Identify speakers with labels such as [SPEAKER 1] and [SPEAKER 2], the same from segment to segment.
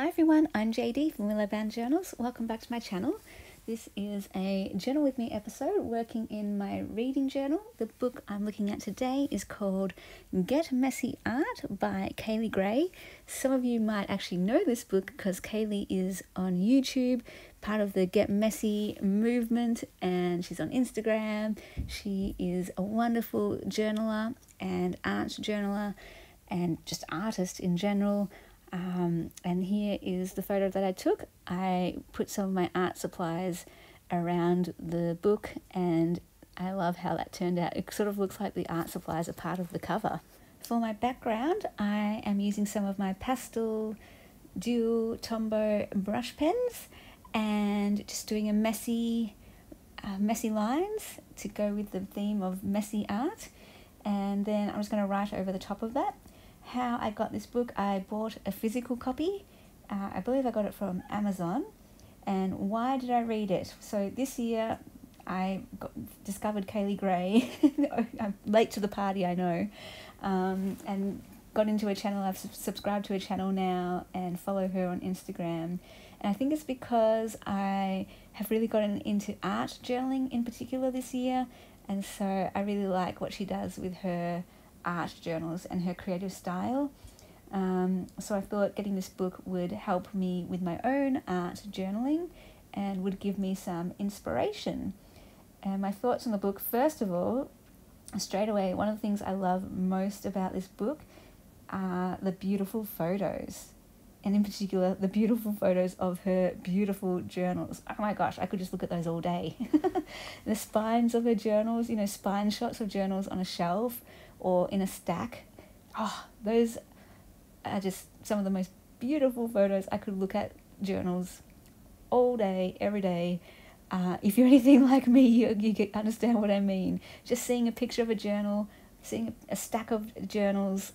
[SPEAKER 1] Hi everyone, I'm JD from Willow Journals. Welcome back to my channel. This is a Journal With Me episode working in my reading journal. The book I'm looking at today is called Get Messy Art by Kaylee Gray. Some of you might actually know this book because Kaylee is on YouTube, part of the Get Messy movement, and she's on Instagram. She is a wonderful journaler and art journaler and just artist in general. And here is the photo that I took. I put some of my art supplies around the book and I love how that turned out. It sort of looks like the art supplies are part of the cover. For my background, I am using some of my pastel dual Tombow brush pens and just doing a messy lines to go with the theme of messy art. And then I'm just going to write over the top of that. How I got this book, I bought a physical copy. I believe I got it from Amazon. And why did I read it? So this year I discovered Kaylee Gray. I'm late to the party, I know. And got into a channel. I've subscribed to a channel now and follow her on Instagram. And I think it's because I have really gotten into art journaling in particular this year. And so I really like what she does with her art journals and her creative style. So I thought getting this book would help me with my own art journaling and would give me some inspiration. And my thoughts on the book, first of all, straight away, one of the things I love most about this book are the beautiful photos. And in particular, the beautiful photos of her beautiful journals. Oh my gosh, I could just look at those all day. The spines of her journals, spine shots of journals on a shelf or in a stack. Oh, those are just some of the most beautiful photos. I could look at journals all day, every day. If you're anything like me, you understand what I mean. Just seeing a picture of a journal, seeing a stack of journals,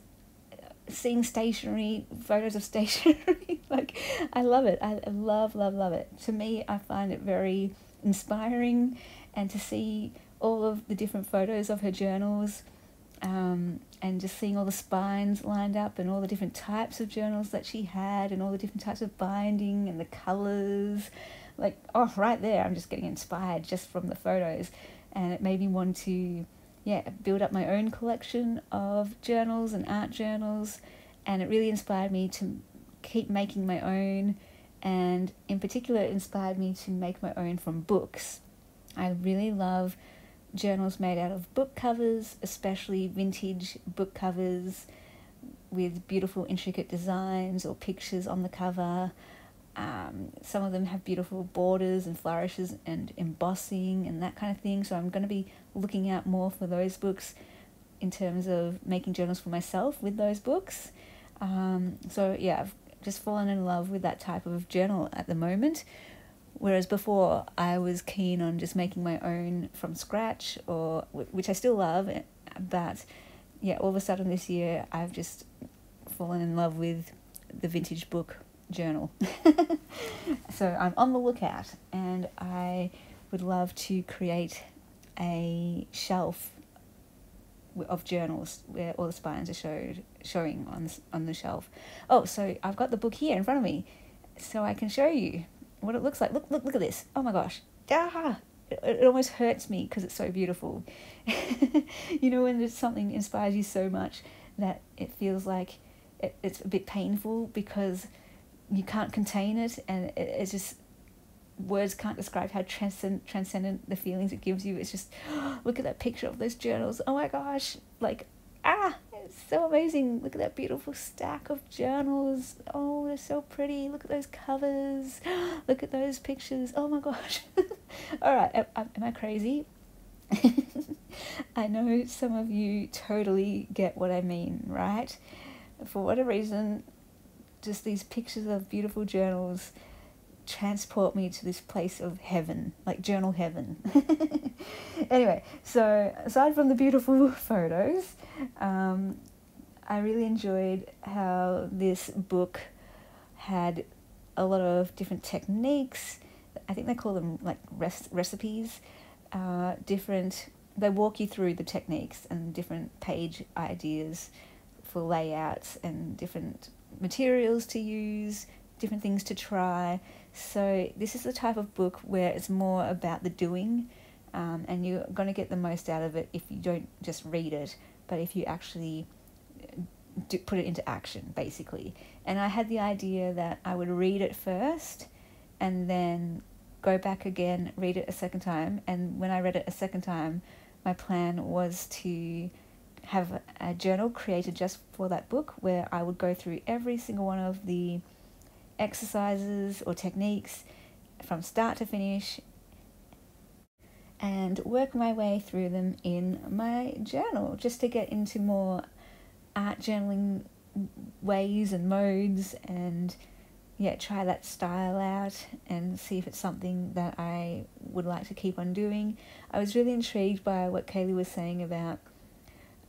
[SPEAKER 1] seeing stationery, photos of stationery. Like, I love it. I love it. To me, I find it very inspiring, and to see all of the different photos of her journals, and just seeing all the spines lined up and all the different types of journals that she had and all the different types of binding and the colours. Like, oh, right there, I'm just getting inspired just from the photos. And it made me want to build up my own collection of journals and art journals, and it really inspired me to keep making my own, and in particular it inspired me to make my own from books. I really love journals made out of book covers, especially vintage book covers with beautiful intricate designs or pictures on the cover. Some of them have beautiful borders and flourishes and embossing and that kind of thing. So I'm going to be looking out more for those books in terms of making journals for myself with those books. I've just fallen in love with that type of journal at the moment. Whereas before I was keen on just making my own from scratch, which I still love. But all of a sudden this year I've just fallen in love with the vintage book journal. So I'm on the lookout, and I would love to create a shelf of journals where all the spines are showing on the shelf. Oh, so I've got the book here in front of me, so I can show you what it looks like. Look at this. Oh my gosh. It almost hurts me because it's so beautiful. When there's something inspires you so much that it feels like it's a bit painful because you can't contain it, and it's just, words can't describe how transcendent the feelings it gives you. It's just, look at that picture of those journals. Oh my gosh, it's so amazing. Look at that beautiful stack of journals. Oh, they're so pretty. Look at those covers. Look at those pictures. Oh my gosh. All right, am I crazy? I know some of you totally get what I mean, right? For whatever reason, just these pictures of beautiful journals transport me to this place of heaven, like journal heaven. Anyway, so aside from the beautiful photos, I really enjoyed how this book had a lot of different techniques. I think they call them like recipes. They walk you through the techniques and different page ideas for layouts and different materials to use, different things to try. So this is the type of book where it's more about the doing, and you're going to get the most out of it if you don't just read it, but if you actually put it into action, basically. And I had the idea that I would read it first and then go back again, read it a second time. And when I read it a second time, my plan was to have a journal created just for that book, where I would go through every single one of the exercises or techniques from start to finish and work my way through them in my journal, just to get into more art journaling ways and modes, and try that style out and see if it's something that I would like to keep on doing. I was really intrigued by what Kaylee was saying about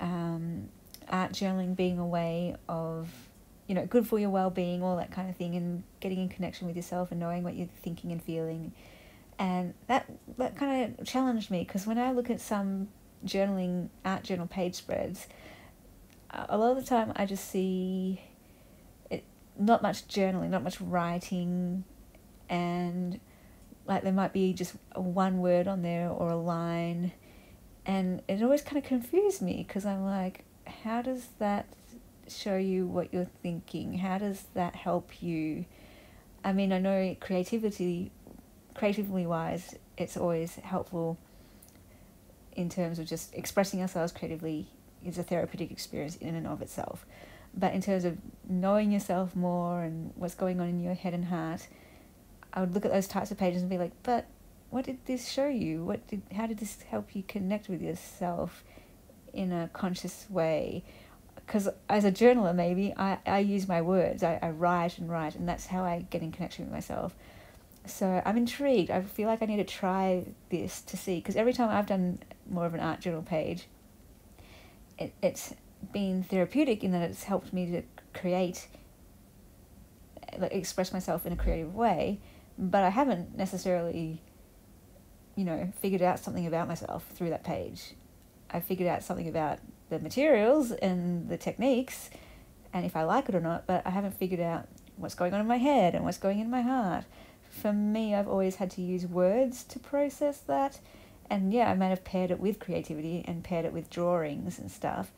[SPEAKER 1] art journaling being a way of, good for your well-being, all that kind of thing, and getting in connection with yourself and knowing what you're thinking and feeling. And that kind of challenged me, because when I look at some art journal page spreads, a lot of the time I just see it, not much journaling, not much writing, and like there might be just one word on there or a line, and it always kind of confused me, because I'm like, how does that show you what you're thinking? How does that help you? I mean, I know creatively wise, it's always helpful in terms of just expressing ourselves creatively is a therapeutic experience in and of itself. But in terms of knowing yourself more and what's going on in your head and heart, I would look at those types of pages and be like, but what did this show you? How did this help you connect with yourself in a conscious way? Because as a journaler, maybe I use my words. I write, and that's how I get in connection with myself. So I'm intrigued. I feel like I need to try this to see, because every time I've done more of an art journal page, it's been therapeutic in that it's helped me to create, express myself in a creative way, but I haven't necessarily, figured out something about myself through that page. I figured out something about the materials and the techniques, and if I like it or not, but I haven't figured out what's going on in my head and what's going in my heart. For me, I've always had to use words to process that. And I might have paired it with creativity and paired it with drawings and stuff.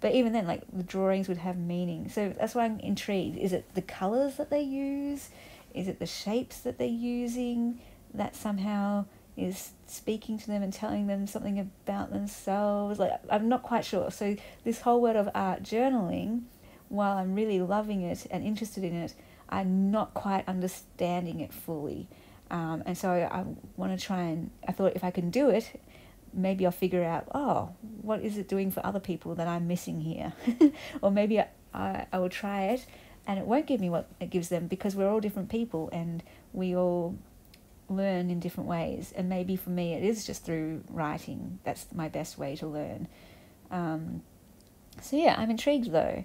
[SPEAKER 1] But even then, the drawings would have meaning. So that's why I'm intrigued. Is it the colours that they use? Is it the shapes that they're using that somehow is speaking to them and telling them something about themselves? I'm not quite sure. So this whole word of art journaling, while I'm really loving it and interested in it, I'm not quite understanding it fully. And so I want to try, and I thought if I can do it, maybe I'll figure out, what is it doing for other people that I'm missing here? Or maybe I will try it and it won't give me what it gives them, because we're all different people and we all learn in different ways. And maybe for me it is just through writing. That's my best way to learn. I'm intrigued though.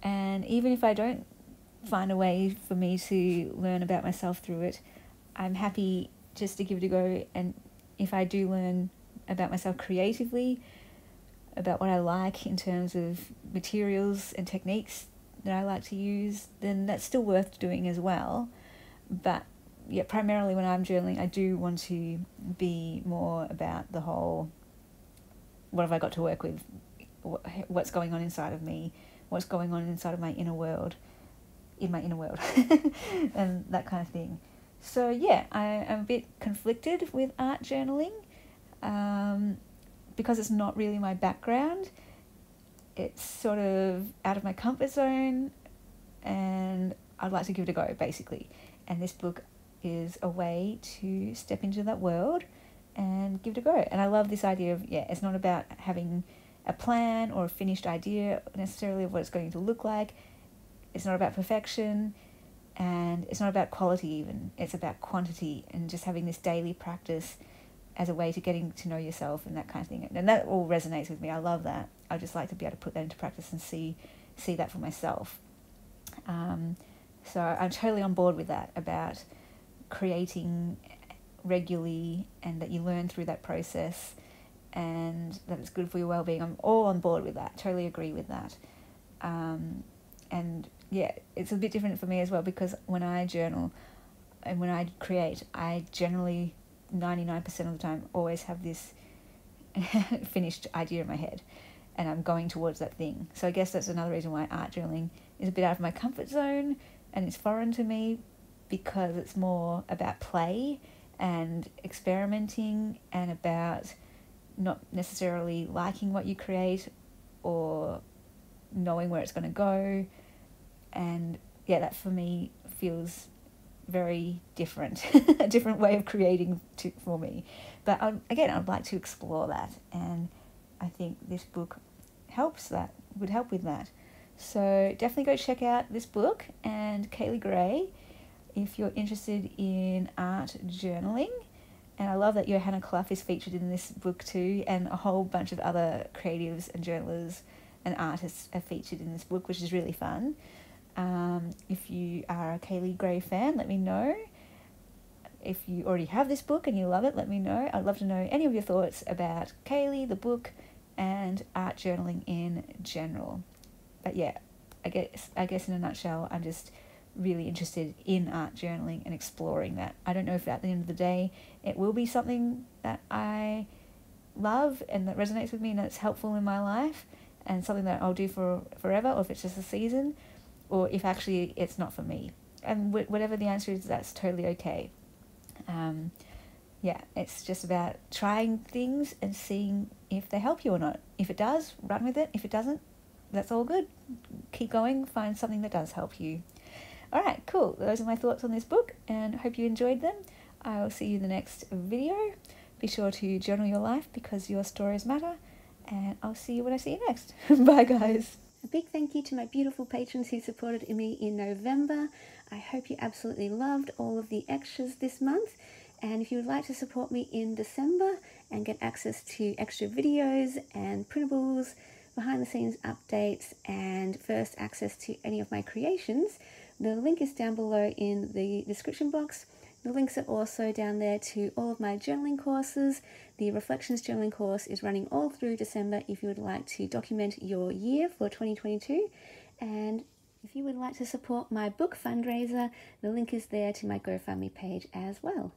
[SPEAKER 1] And even if I don't find a way for me to learn about myself through it, I'm happy just to give it a go. And if I do learn about myself creatively, about what I like in terms of materials and techniques that I like to use, then that's still worth doing as well. But primarily when I'm journaling, I do want to be more about the whole, what have I got to work with, what's going on inside of me, what's going on inside of my inner world, and that kind of thing. So I am a bit conflicted with art journaling, because it's not really my background. It's sort of out of my comfort zone, and I'd like to give it a go, basically. And this book is a way to step into that world and give it a go. And I love this idea of, it's not about having a plan or a finished idea necessarily of what it's going to look like. It's not about perfection, and it's not about quality even. It's about quantity, and just having this daily practice as a way to getting to know yourself and that kind of thing. And that all resonates with me. I love that. I just like to be able to put that into practice and see that for myself. So I'm totally on board with that, about creating regularly, and that you learn through that process, and that it's good for your well-being. I'm all on board with that. Totally agree with that. And yeah, it's a bit different for me as well, because when I journal and when I create, I generally 99% of the time always have this finished idea in my head, and I'm going towards that thing. So I guess that's another reason why art journaling is a bit out of my comfort zone and it's foreign to me, because it's more about play and experimenting and about not necessarily liking what you create or knowing where it's going to go. And yeah, that for me feels very different, a different way of creating for me. But I'd like to explore that, and I think this book would help with that. So definitely go check out this book and Kaylee Gray if you're interested in art journaling. And I love that Johanna Clough is featured in this book too, and a whole bunch of other creatives and journalers and artists are featured in this book, which is really fun. If you are a Kaylee Gray fan, let me know. If you already have this book and you love it, let me know. I'd love to know any of your thoughts about Kaylee, the book, and art journaling in general. But yeah, I guess in a nutshell, I'm just really interested in art journaling and exploring that. I don't know if at the end of the day it will be something that I love and that resonates with me and that's helpful in my life and something that I'll do for forever, or if it's just a season, or if actually it's not for me. And whatever the answer is, that's totally okay. Yeah, it's just about trying things and seeing if they help you or not. If it does, run with it. If it doesn't, that's all good. Keep going, find something that does help you. All right, cool. Those are my thoughts on this book, and I hope you enjoyed them. I will see you in the next video. Be sure to journal your life because your stories matter, and I'll see you when I see you next. Bye, guys. A big thank you to my beautiful patrons who supported me in November. I hope you absolutely loved all of the extras this month. And if you would like to support me in December and get access to extra videos and printables, behind the scenes updates, and first access to any of my creations, the link is down below in the description box. The links are also down there to all of my journaling courses. The Reflections journaling course is running all through December if you would like to document your year for 2022. And if you would like to support my book fundraiser, the link is there to my GoFundMe page as well.